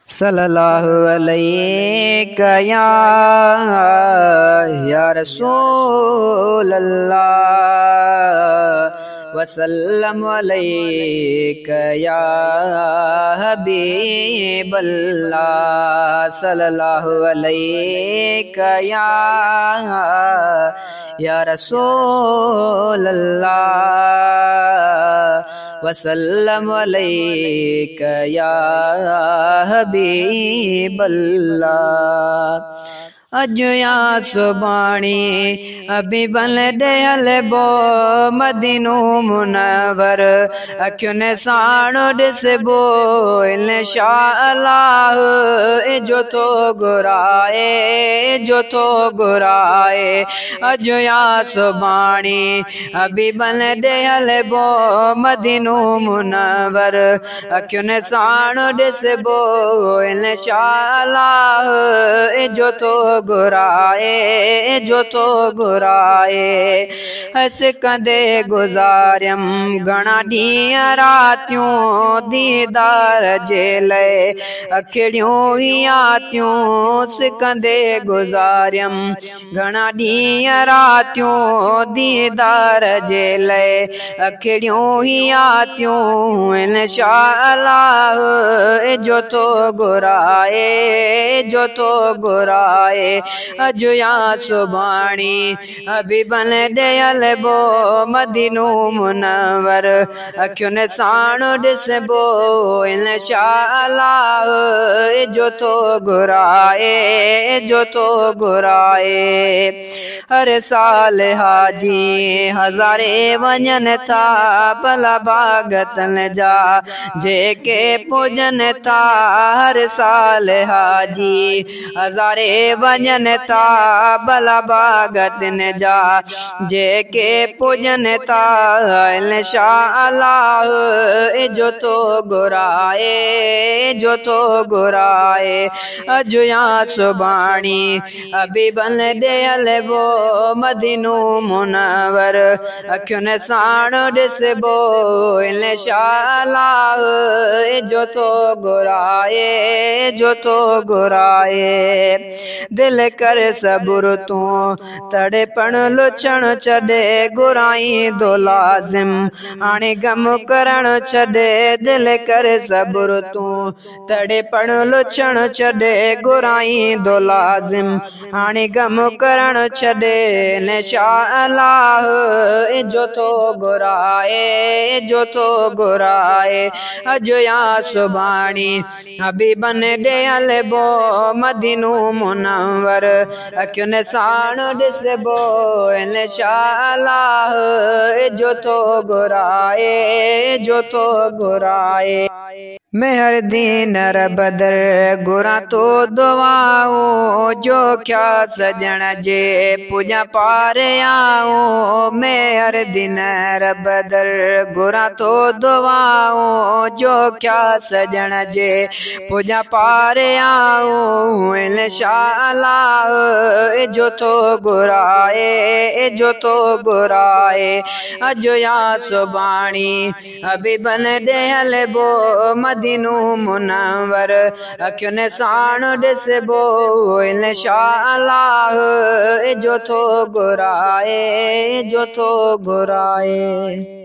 सल्लल्लाहु अलैहि या रसूल अल्लाह वसल्लम अलैका या हबीब अल्लाह सल्लल्लाहु अलैका या रसूल अल्लाह वसल्लम अलैका या हबीब अल्लाह। अज या सुबाणी हबीबन दे हलबो मदीनो मुनव्वर अखियुनि साण ॾिसबो इंशाअल्लाह जो तो घुराए जो तो घुराए। अज या सुबाणी हबीबन दे हलबो मदीनो मुनव्वर अखियुनि साण ॾिसबो इंशाअल्लाह जो तो घुराए जो तो घुराए। हस कंदे गुज़ारियम घणा ॾींहं रातियूं दीदार जे लाइ अखिड़ियूं ही आतियूं सिकंदे गुज़ारियम घणा ॾींहं रातियूं दीदार जे लाइ अखिड़ियूं ही आतियूं इंशाअल्लाह जो तो घुराए जो तो घुराए। अज या सुबाणी हबीबन दे हलबो मदीनो मुनव्वर अखियुनि साण ॾिसबो इंशाअल्लाह जो तो घुराए जो तो घुराए। हर साल हाजी हज़ारे वञनि था भला भागतन जा जेके पूजन था। हर साल हाजी हज़ारे वञनि था भला भागतन जा जेके पूजन था इंशाअल्लाह जो तो घुराए जो तो घुराए। अज या सुबाणी हबीबन दे हलबो मदीनो मुनव्वर अखियुनि साण ॾिसबो इंशाअल्लाह जो तो घुराए जो तो घुराए। दिल कर सबुर तू तड़े पण लुचण छॾे घुराई दो लाज़िम हाणे गम करण छॾे। दिल कर सबुर तू तड़े पण लुचण छॾे घुराई दो लाज़िम हाणे गम करण छॾे इंशाअल्लाह जो तो घुराए जो तो घुराए। अज या सुबाणी हबीबन दे हलबो मदीनो मुनव्वर अखियुनि साण ॾिसबो इंशाअल्लाह जो तो घुराए जो तो घुराए। मैं हर दिन रबदर घुरा तो दुआऊं जो क्या सजण जे पूजा पारे आऊं। मैं हर दिन रबदर घुरा तो दुआऊं जो क्या सजण जे पूजा पारे आऊं इंशाअल्लाह जो तो घुराए जो तो घुराए। अज या सुबाणी हबीबन दे हलबो मदीनो मुनव्वर अखियुनि साण ॾिसबो इंशाअल्लाह जो तो घुराए जो तो घुराए।